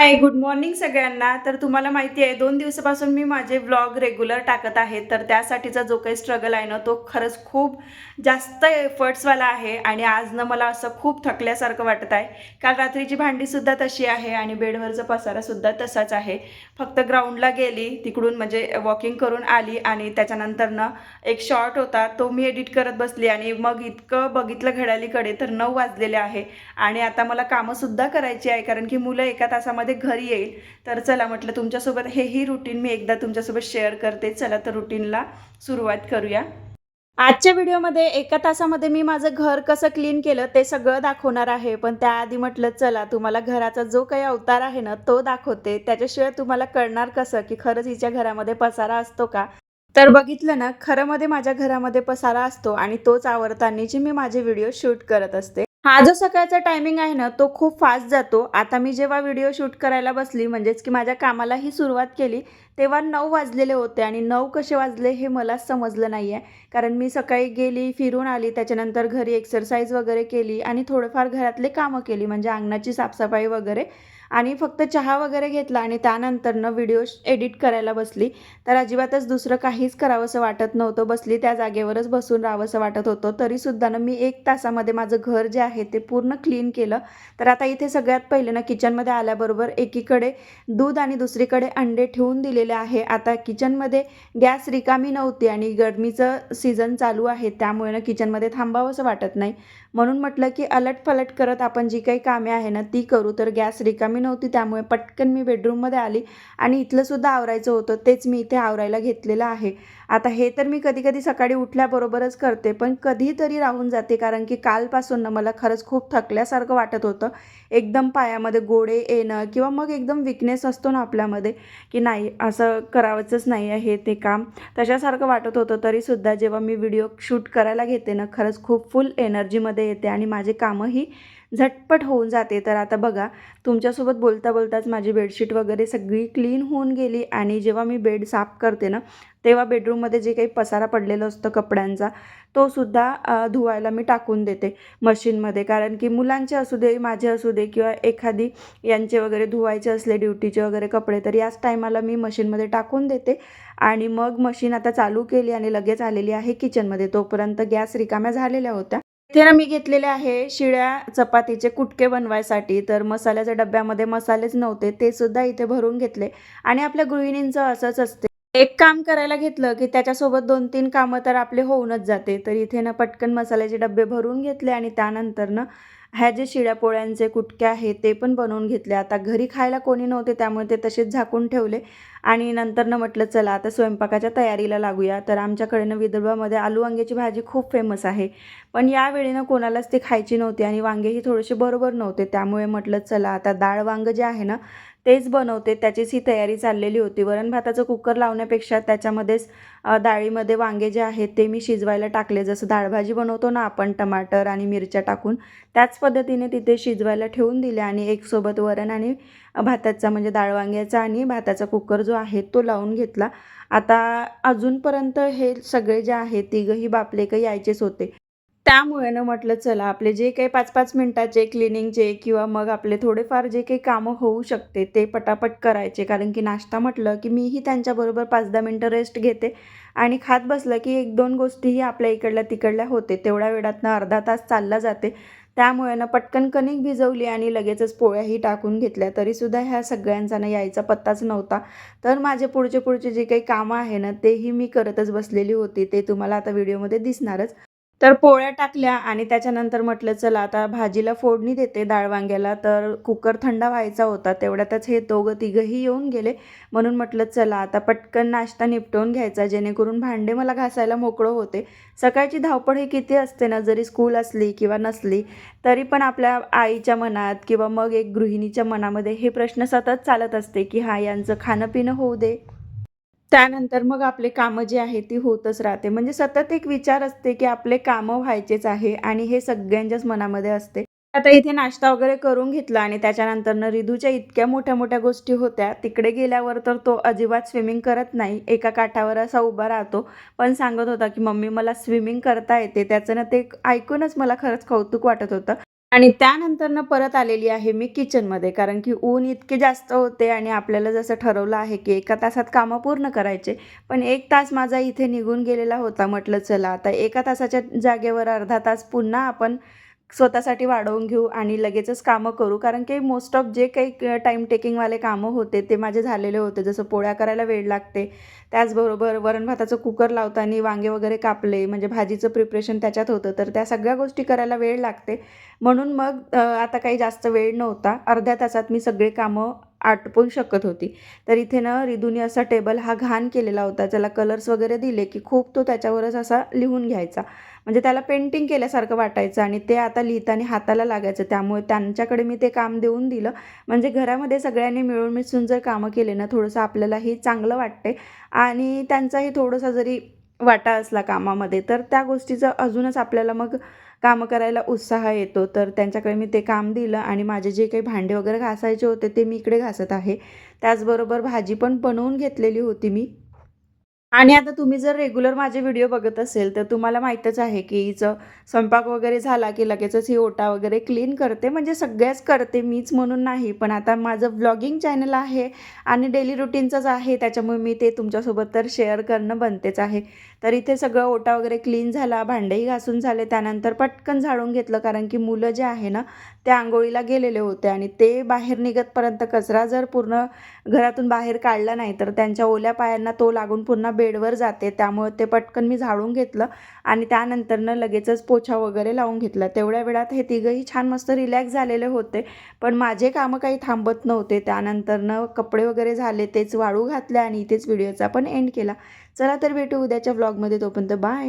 हाय, good morning सगळ्यांना. तर तुम्हाला माहिती आहे 2 दिवसापासून मी माझे व्लॉग रेग्युलर टाकत आहे. तर त्यासाठीचा जो काही स्ट्रगल आहे ना, तो खरंच खूप जास्त एफर्ट्सवाला आहे आणि आज ना मला असं खूप थकल्यासारखं वाटत आहे. काल रात्रीची भांडीसुद्धा तशी आहे आणि बेडवरचा पसारासुद्धा तसाच आहे. फक्त ग्राउंडला गेली, तिकडून म्हणजे वॉकिंग करून आली आणि त्याच्यानंतर ना एक शॉर्ट होता, तो मी एडिट करत बसली आणि मग इतकं बघितलं घड्याळीकडे तर 9 वाजलेले आहे आणि आता मला कामंसुद्धा करायची आहे कारण की मुलं एका तासामध्ये घरी येईल. तर चला म्हटलं तुमच्यासोबत हेही रुटीन मी एकदा तुमच्यासोबत शेअर करते. चला तर रुटीनला सुरुवात करूया. आजच्या व्हिडिओमध्ये एका तासामध्ये मी माझं घर कसं क्लीन केलं ते सगळं दाखवणार आहे. पण त्याआधी म्हटलं चला तुम्हाला घराचा जो काही अवतार आहे ना तो दाखवते. त्याच्याशिवाय तुम्हाला कळणार कसं की खरंच हिच्या घरामध्ये पसारा असतो का? तर बघितलं ना, खरं मध्ये माझ्या घरामध्ये पसारा असतो आणि तोच आवरतानाची मी माझे व्हिडिओ शूट करत असते. हा जो सकाळचा टायमिंग आहे ना, तो खूप फास्ट जातो. आता मी जेव्हा व्हिडिओ शूट करायला बसली, म्हणजेच की माझ्या कामालाही सुरुवात केली, तेव्हा 9 वाजलेले होते आणि 9 कसे वाजले हे मलाच समजलं नाही आहे. कारण मी सकाळी गेली, फिरून आली, त्याच्यानंतर घरी एक्सरसाइज वगैरे केली आणि थोडंफार घरातले कामं केली, म्हणजे अंगणाची साफसफाई वगैरे आणि फक्त चहा वगैरे घेतला आणि त्यानंतरनं व्हिडिओ एडिट करायला बसली. तर अजिबातच दुसरं काहीच करावंसं वाटत नव्हतं. बसली त्या जागेवरच बसून राहावंसं वाटत होतं. तरीसुद्धा ना मी 1 तासामध्ये माझं घर जे आहे ते पूर्ण क्लीन केलं. तर आता इथे सगळ्यात पहिले ना किचनमध्ये आल्याबरोबर एकीकडे दूध आणि दुसरीकडे अंडे ठेवून दिलेले आहे. आता किचनमध्ये गॅस रिकामी नव्हती आणि गरमीचं सीझन चालू आहे, त्यामुळे ना किचनमध्ये थांबावंसं वाटत नाही. म्हणून म्हटलं की अलट-पलट करत आपण जी काही कामे आहे ना ती करू. तर गॅस रिकामी नव्हती, त्यामुळे पटकन मी बेडरूममध्ये आली आणि इथलंसुद्धा आवरायचं होतं. तेच मी इथे आवरायला घेतलेलं आहे. आता हे तर मी कधी-कधी सकाळी उठल्याबरोबरच करते, पण कधीतरी राहून जाते कारण की कालपासून ना मला खरंच खूप थकल्यासारखं वाटत होतं. एकदम पायामध्ये गोळे येणं किंवा मग एकदम वीकनेस असतो ना आपल्यामध्ये, की नाही असं करावंच नाही आहे ते काम, तशासारखं वाटत होतं. तरीसुद्धा जेव्हा मी व्हिडिओ शूट करायला घेते ना, खरंच खूप फुल एनर्जीमध्ये येते आणि माझे कामंही झटपट होऊन जाते. तर आता बघा, तुमच्यासोबत बोलता बोलताच माझी बेडशीट वगैरे सगळी क्लीन होऊन गेली आणि जेव्हा मी बेड साफ करते ना, तेव्हा बेडरूममध्ये जे काही पसारा पडलेलं असतं कपड्यांचा, तो सुद्धा धुवायला मी टाकून देते मशीनमध्ये. कारण की मुलांचे असू दे, माझे असू दे किंवा एखादी यांचे वगैरे धुवायचे असले ड्युटीचे वगैरे कपडे, तर याच टायमाला मी मशीनमध्ये टाकून देते आणि मग मशीन आता चालू केली आणि लगेच आलेली आहे किचनमध्ये. तोपर्यंत गॅस रिकाम्या झालेल्या होत्या. इथे ना मी घेतलेले आहे शिळ्या चपातीचे कुटके बनवायसाठी. तर मसाल्याच्या डब्यामध्ये मसालेच नव्हते, ते सुद्धा इथे भरून घेतले आणि आपल्या गृहिणींचं असंच असते. एक काम करायला घेतलं की त्याच्यासोबत 2-3 कामं तर आपले होऊनच जाते. तर इथे ना पटकन मसाल्याचे डब्बे भरून घेतले आणि त्यानंतर ना ह्या जे शिळ्या पोळ्यांचे कुटके आहेत ते पण बनवून घेतले. आता घरी खायला कोणी नव्हते, त्यामुळे ते तसेच झाकून ठेवले आणि नंतर म्हटलं चला आता स्वयंपाकाच्या तयारीला लागूया. तर आमच्याकडे विदर्भामध्ये आलू वांग्याची भाजी खूप फेमस आहे. पण यावेळी कोणालाच ती खायची नव्हती आणि वांगेही थोडेसे बरोबर नव्हते. त्यामुळे म्हटलं चला आता डाळ वांगं जे आहे ना तेच बनवते, त्याचीच ही तयारी चाललेली होती. वरण भाताचं कुकर लावण्यापेक्षा त्याच्यामध्येच डाळीमध्ये वांगे जे आहेत ते मी शिजवायला टाकले. जसं डाळभाजी बनवतो ना आपण टमाटर आणि मिरच्या टाकून, त्याच पद्धतीने तिथे शिजवायला ठेवून दिले आणि एक सोबत वरण आणि भाताचा म्हणजे डाळ वांग्याचा आणि भाताचा कुकर जो आहे तो लावून घेतला. आता अजूनपर्यंत हे सगळे जे आहेत तिघंही बापले काही यायचेच होते. त्यामुळे म्हटलं चला आपले जे काही 5-5 मिनिटाचे क्लिनिंगचे किंवा मग आपले थोडेफार जे काही कामं होऊ शकते ते पटापट करायचे. कारण की नाश्ता म्हटलं की मीही त्यांच्याबरोबर 5-10 मिनिटं रेस्ट घेते आणि खात बसलं की 1-2 गोष्टीही आपल्या इकडल्या तिकडल्या होते. तेवढ्या वेळातनं अर्धा तास चालला जाते. त्यामुळे पटकन कणिक भिजवली आणि लगेचच पोळ्याही टाकून घेतल्या. तरीसुद्धा ह्या सगळ्यांचा यायचा पत्ताच नव्हता. तर माझे पुढचे जे काही कामं आहे ना तेही मी करतच बसलेली होती. ते तुम्हाला आता व्हिडिओमध्ये दिसणारच. तर पोळ्या टाकल्या आणि त्याच्यानंतर म्हटलं चला आता भाजीला फोडणी देते डाळ वांग्याला. तर कुकर थंड व्हायचा होता, तेवढ्यातच हे दोघं तिघंही येऊन गेले. म्हणून म्हटलं चला आता पटकन नाश्ता निपटवून घ्यायचा, जेणेकरून भांडे मला घासायला मोकळं होते. सकाळची धावपळ ही किती असते ना, जरी स्कूल असली किंवा नसली तरी पण आपल्या आईच्या मनात किंवा मग एक गृहिणीच्या मनामध्ये हे प्रश्न सतत चालत असते की हां, यांचं खाणं पिणं होऊ दे, त्यानंतर मग आपले कामं जी आहेत ती होतच राहते. म्हणजे सतत एक विचार असते, की आपले कामं व्हायचेच आहे आणि हे सगळ्यांच्याच मनामध्ये असते. आता इथे नाश्ता वगैरे करून घेतला आणि त्याच्यानंतरनं रिधूच्या इतक्या मोठ्या-मोठ्या गोष्टी होत्या. तिकडे गेल्यावर तर तो अजिबात स्विमिंग करत नाही. एका काठावर असा उभा राहतो. पण सांगत होता, की "मम्मी मला स्विमिंग करता येते." त्याचं ते ऐकूनच मला खरंच कौतुक वाटत होतं. आणि त्यानंतरनं परत आलेली आहे मी किचनमध्ये. कारण की ऊन इतके जास्त होते आणि आपल्याला जसं ठरवलं आहे की 1 तासात कामं पूर्ण करायचे. पण 1 तास माझा इथे निघून गेलेला होता. म्हटलं चला आता 1 तासाच्या जागेवर अर्धा तास पुन्हा आपण स्वतःसाठी वाढवून घेऊ आणि लगेचच कामं करू. कारण की मोस्ट ऑफ जे काही टाईम टेकिंगवाले कामं होते ते माझे झालेले होते. जसं पोळ्या करायला वेळ लागते. त्याचबरोबर वरण-भाताचं कुकर लावताना वांगे वगैरे कापले, म्हणजे भाजीचं प्रिपरेशन त्याच्यात होतं. तर त्या सगळ्या गोष्टी करायला वेळ लागते. म्हणून मग आता काही जास्त वेळ नव्हता. अर्ध्या तासात मी सगळे कामं आटपून शकत होती. तर इथे ना रिधूनी असा टेबल हा घाण केलेला होता. त्याला कलर्स वगैरे दिले, की खूप तो त्याच्यावरच असा लिहून घ्यायचा. म्हणजे त्याला पेंटिंग केल्यासारखं वाटायचं आणि ते आता लिहिताना हाताला लागायचं. त्यामुळे त्यांच्याकडे मी ते काम देऊन दिलं. म्हणजे घरामध्ये सगळ्यांनी मिळून मिसळून जर कामं केले ना, थोडंसं आपल्यालाही चांगलं वाटते आणि त्यांचाही थोडासा जरी वाटा असला कामामध्ये, तर त्या गोष्टीचा अजूनच आपल्याला मग कामं करायला उत्साह येतो. तर त्यांच्याकडे मी ते काम दिलं आणि माझे जे काही भांडे वगैरे घासायचे होते, ते मी इकडे घासत आहे. त्याचबरोबर भाजी पण बनवून घेतलेली होती मी. आणि आता तुम्ही जर रेग्युलर माझे व्हिडिओ बघत असेल, तर तुम्हाला माहीतच आहे, की हिचं स्वयंपाक वगैरे झाला, की लगेचच ही ओटा वगैरे क्लीन करते. म्हणजे सगळ्याच करते, मीच म्हणून नाही. पण आता माझं व्लॉगिंग चॅनल आहे आणि डेली रुटीनचंच आहे, त्याच्यामुळे मी ते तुमच्यासोबत तर शेअर करणं बनतेच आहे. तर इथे सगळं ओटा वगैरे क्लीन झाला, भांडेही घासून झाले. त्यानंतर पटकन झाडून घेतलं, कारण की मुलं जे आहे ना, ते अंघोळीला गेलेले होते आणि ते बाहेर निघतपर्यंत कचरा जर पूर्ण घरातून बाहेर काढला नाही, तर त्यांच्या ओल्या पायांना तो लागून पुन्हा बेडवर जाते. त्यामुळे ते पटकन मी झाडून घेतलं आणि त्यानंतरनं लगेचच पोछा वगैरे लावून घेतला. तेवढ्या वेळात हे तिघंही छान मस्त रिलॅक्स झालेले होते. पण माझे कामं काही थांबत नव्हते. त्यानंतरनं कपडे वगैरे झाले, तेच वाळू घातले आणि इथेच व्हिडिओचा पण एंड केला. चला तर भेटू उद्याच्या व्लॉगमध्ये. तोपर्यंत बाय.